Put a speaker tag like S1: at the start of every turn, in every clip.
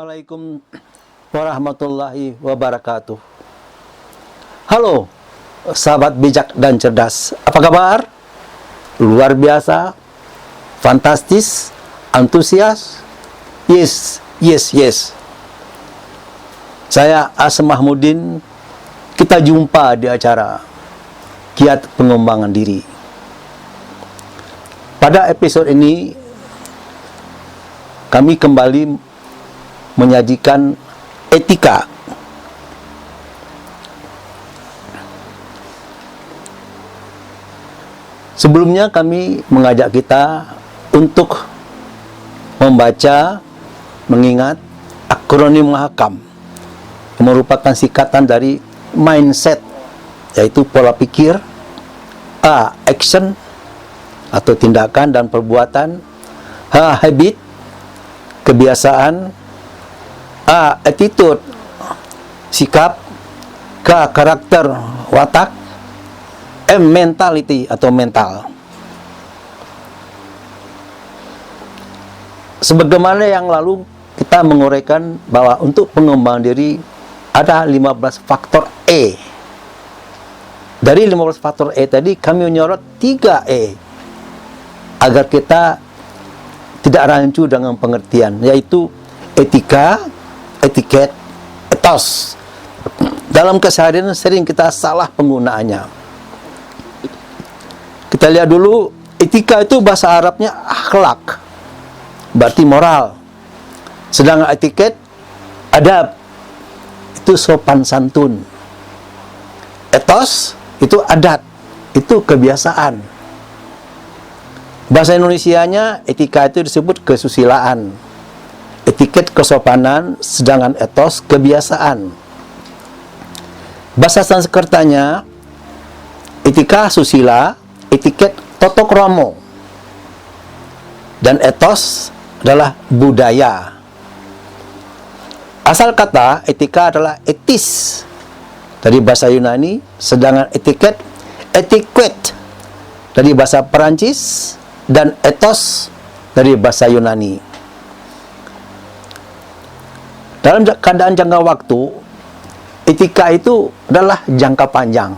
S1: Assalamualaikum warahmatullahi wabarakatuh. Halo, sahabat bijak dan cerdas. Apa kabar? Luar biasa, fantastis, antusias? Yes. Saya Asem Mahmudin. Kita jumpa di acara Kiat Pengembangan Diri. Pada episode ini, kami kembali menyajikan etika. Sebelumnya kami mengajak kita untuk membaca, mengingat akronim MAHAKAM yang merupakan singkatan dari mindset, yaitu pola pikir, A. Action atau tindakan dan perbuatan, H. Habit, kebiasaan, A. Attitude, sikap, K. Karakter, watak, M. Mentality atau mental. Sebagaimana yang lalu kita menguraikan bahwa untuk pengembangan diri ada 15 faktor E. Dari 15 faktor E tadi kami menyorot 3 E agar kita tidak rancu dengan pengertian, yaitu etika, etiket, etos. Dalam keseharian sering kita salah penggunaannya. Kita lihat dulu, etika itu bahasa Arabnya akhlak, berarti moral. Sedangkan etiket, adab, itu sopan santun. Etos, itu adat, itu kebiasaan. Bahasa Indonesianya, etika itu disebut kesusilaan, etiket kesopanan, sedangkan etos kebiasaan. Bahasa Sanskertanya, etika susila, etiket toto kromo, dan etos adalah budaya. Asal kata etika adalah etis dari bahasa Yunani, sedangkan etiket etiquette dari bahasa Perancis, dan etos dari bahasa Yunani. Dalam keadaan jangka waktu, etika itu adalah jangka panjang,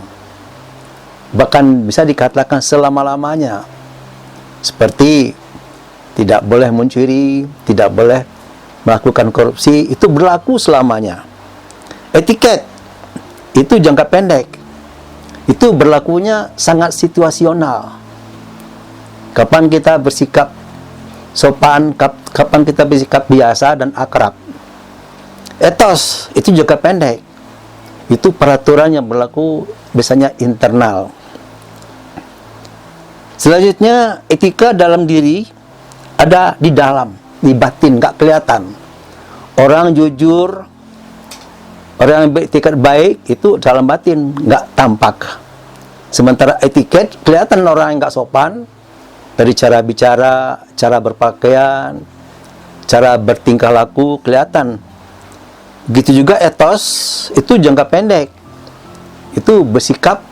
S1: bahkan bisa dikatakan selama-lamanya. Seperti tidak boleh mencuri, tidak boleh melakukan korupsi, itu berlaku selamanya. Etiket itu jangka pendek, itu berlakunya sangat situasional. Kapan kita bersikap sopan, kapan kita bersikap biasa dan akrab. Etos itu jangka pendek, itu peraturan yang berlaku biasanya internal. Selanjutnya, etika dalam diri ada di dalam, di batin, nggak kelihatan. Orang jujur, orang yang beretiket baik itu dalam batin, nggak tampak. Sementara etiket kelihatan orang yang nggak sopan dari cara bicara, cara berpakaian, cara bertingkah laku kelihatan. Begitu juga etos, itu jangka pendek, itu bersikap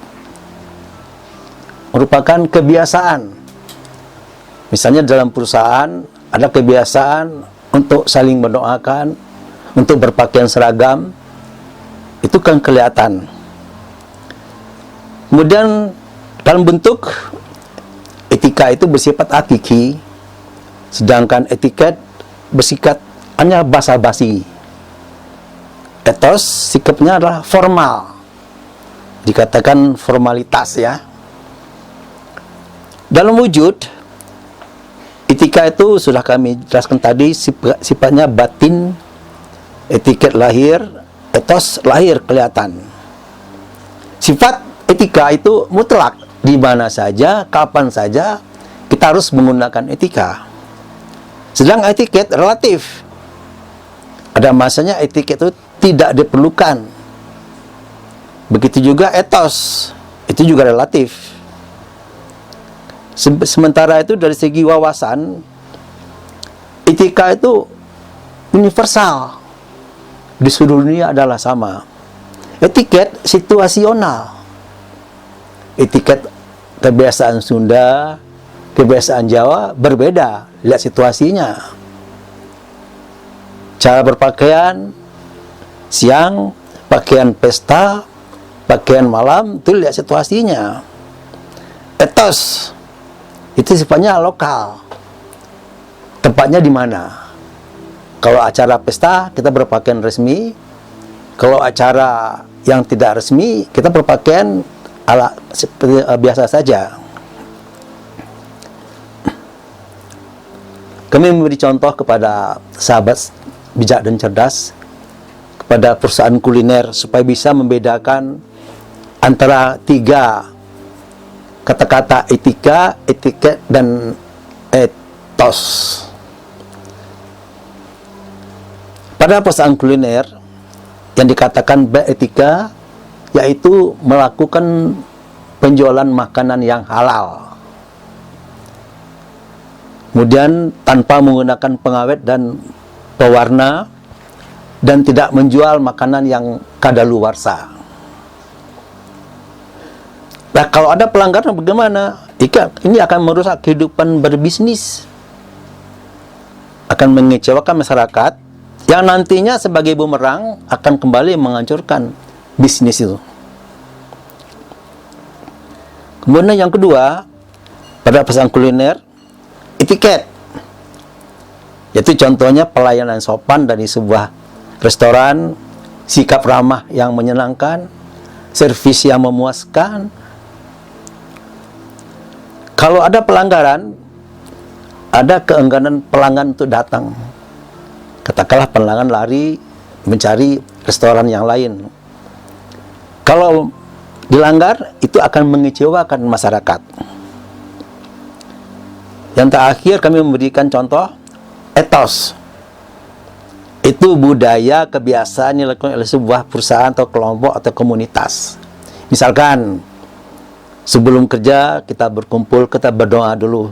S1: merupakan kebiasaan. Misalnya dalam perusahaan ada kebiasaan untuk saling mendoakan, untuk berpakaian seragam, itu kan kelihatan. Kemudian dalam bentuk etika itu bersifat hakiki, sedangkan etiket bersifat hanya basa-basi. Etos sikapnya adalah formal, dikatakan formalitas ya. Dalam wujud, etika itu sudah kami jelaskan tadi, sifatnya batin, etiket lahir, etos lahir kelihatan. Sifat etika itu mutlak, di mana saja, kapan saja kita harus menggunakan etika. Sedang etiket relatif. Ada masanya etiket itu tidak diperlukan. Begitu juga etos, itu juga relatif. Sementara itu dari segi wawasan, etika itu universal, di seluruh dunia adalah sama. Etiket situasional, etiket kebiasaan Sunda, kebiasaan Jawa berbeda, lihat situasinya. Cara berpakaian, siang, pakaian pesta, pakaian malam, itu lihat situasinya. Etos, itu sifatnya lokal. Tempatnya di mana? Kalau acara pesta, kita berpakaian resmi. Kalau acara yang tidak resmi, kita berpakaian ala seperti biasa saja. Kami memberi contoh kepada sahabat bijak dan cerdas, kepada perusahaan kuliner, supaya bisa membedakan antara 3 kata-kata etika, etiket, dan etos. Pada perusahaan kuliner yang dikatakan beretika, yaitu melakukan penjualan makanan yang halal, kemudian tanpa menggunakan pengawet dan pewarna, dan tidak menjual makanan yang kadaluarsa. Nah, kalau ada pelanggaran bagaimana? Ini akan merusak kehidupan berbisnis, akan mengecewakan masyarakat, yang nantinya sebagai bumerang akan kembali menghancurkan bisnis itu. Kemudian yang kedua, pada perusahaan kuliner, etiket, yaitu contohnya pelayanan sopan dari sebuah restoran, sikap ramah yang menyenangkan, servis yang memuaskan. Kalau ada pelanggaran, ada keengganan pelanggan untuk datang. Katakanlah pelanggan lari mencari restoran yang lain. Kalau dilanggar, itu akan mengecewakan masyarakat. Yang terakhir, kami memberikan contoh etos. Itu budaya, kebiasaan yang dilakukan oleh sebuah perusahaan atau kelompok atau komunitas. Misalkan sebelum kerja kita berkumpul, kita berdoa dulu,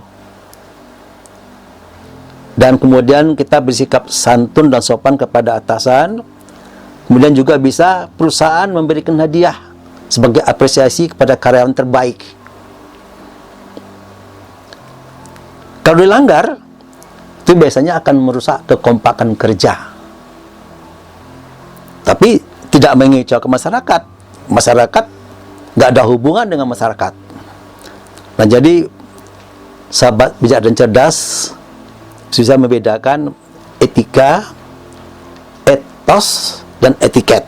S1: dan kemudian kita bersikap santun dan sopan kepada atasan. Kemudian juga bisa perusahaan memberikan hadiah sebagai apresiasi kepada karyawan terbaik. Kalau dilanggar, itu biasanya akan merusak kekompakan kerja, tapi tidak mengecewakan masyarakat. Masyarakat nggak ada hubungan dengan masyarakat. Nah, jadi sahabat bijak dan cerdas bisa membedakan etika, etos, dan etiket.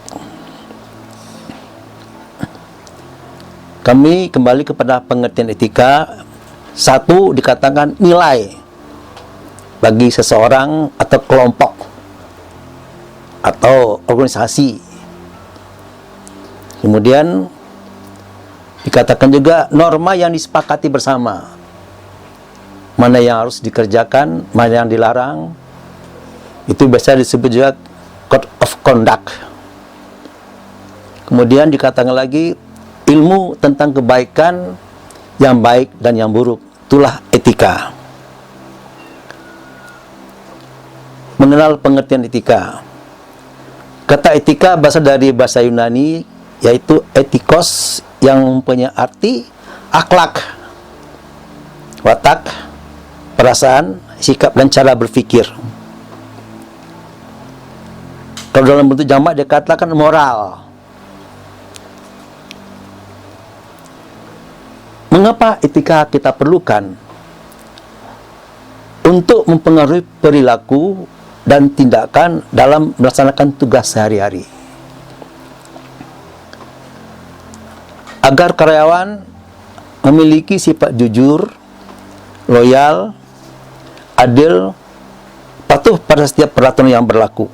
S1: Kami kembali kepada pengertian etika. 1, dikatakan nilai bagi seseorang atau kelompok atau organisasi. Kemudian dikatakan juga norma yang disepakati bersama, mana yang harus dikerjakan, mana yang dilarang. Itu biasa disebut juga code of conduct. Kemudian dikatakan lagi ilmu tentang kebaikan, yang baik dan yang buruk, itulah etika. Mengenal pengertian etika. Kata etika berasal dari bahasa Yunani, yaitu etikos, yang mempunyai arti akhlak, watak, perasaan, sikap, dan cara berpikir. Kalau dalam bentuk jamak dikatakan moral. Mengapa etika kita perlukan? Untuk mempengaruhi perilaku dan tindakan dalam melaksanakan tugas sehari-hari. Agar karyawan memiliki sifat jujur, loyal, adil, patuh pada setiap peraturan yang berlaku.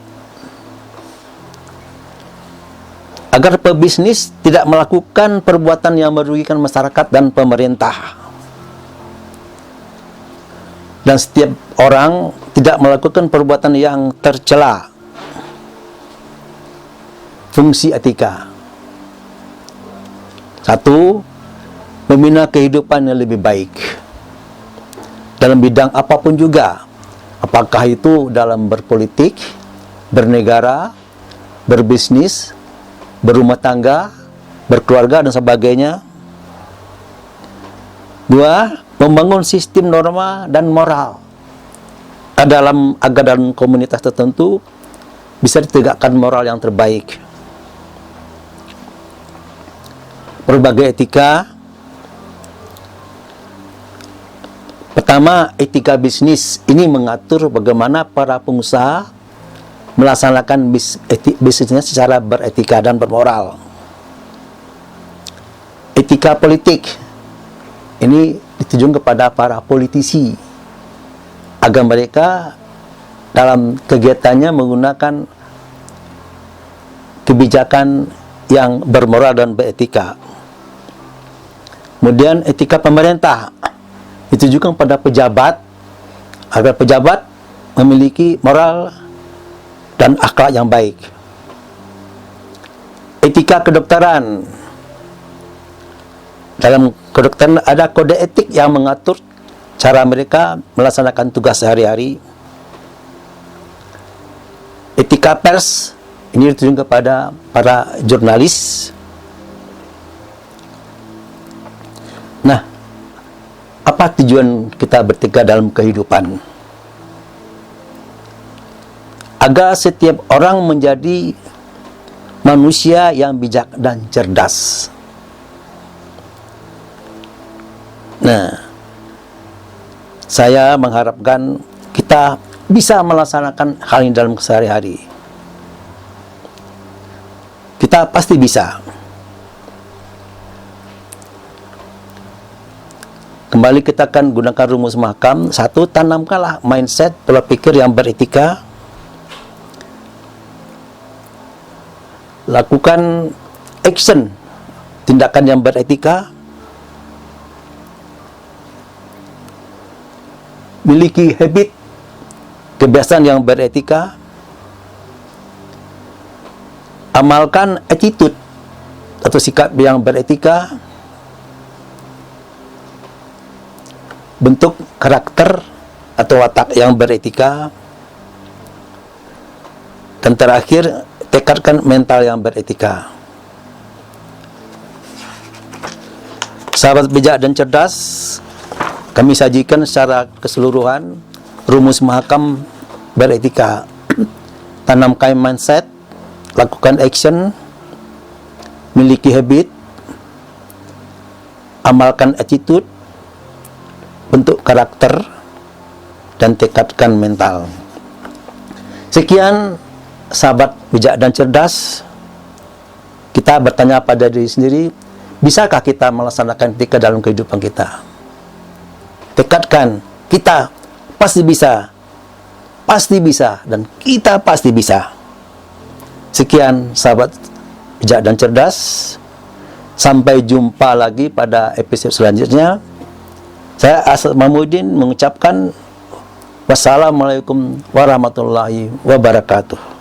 S1: Agar pebisnis tidak melakukan perbuatan yang merugikan masyarakat dan pemerintah. Dan setiap orang tidak melakukan perbuatan yang tercela. Fungsi etika. 1, membina kehidupan yang lebih baik. Dalam bidang apapun juga. Apakah itu dalam berpolitik, bernegara, berbisnis, berumah tangga, berkeluarga, dan sebagainya. 2, membangun sistem norma dan moral dalam komunitas tertentu, bisa ditegakkan moral yang terbaik. Berbagai etika. Pertama, etika bisnis ini mengatur bagaimana para pengusaha melaksanakan bisnisnya secara beretika dan bermoral. Etika politik ini ditujukan kepada para politisi agar mereka dalam kegiatannya menggunakan kebijakan yang bermoral dan beretika. Kemudian etika pemerintah ditujukan pada pejabat agar pejabat memiliki moral dan akhlak yang baik. Etika kedokteran, dalam kedokteran ada kode etik yang mengatur cara mereka melaksanakan tugas sehari-hari. Etika pers ini ditujukan kepada para jurnalis. Nah, apa tujuan kita bertiga dalam kehidupan? Agar setiap orang menjadi manusia yang bijak dan cerdas. Nah, saya mengharapkan kita bisa melaksanakan hal ini dalam sehari-hari. Kita pasti bisa. Kembali kita akan gunakan rumus mahkam. 1. Tanamkanlah mindset pola pikir yang beretika. Lakukan action, tindakan yang beretika. Miliki habit, kebiasaan yang beretika. Amalkan attitude atau sikap yang beretika. Bentuk karakter atau watak yang beretika. Dan terakhir, tekadkan mental yang beretika. Sahabat bijak dan cerdas, kami sajikan secara keseluruhan rumus mahakam beretika. Tanamkan mindset, lakukan action, miliki habit, amalkan attitude, bentuk karakter, dan tekadkan mental. Sekian sahabat bijak dan cerdas. Kita bertanya pada diri sendiri, bisakah kita melaksanakan etika dalam kehidupan kita? Tekadkan, kita pasti bisa, dan kita pasti bisa. Sekian sahabat bijak dan cerdas. Sampai jumpa lagi pada episode selanjutnya. Saya Asad Mahmudin mengucapkan wassalamualaikum warahmatullahi wabarakatuh.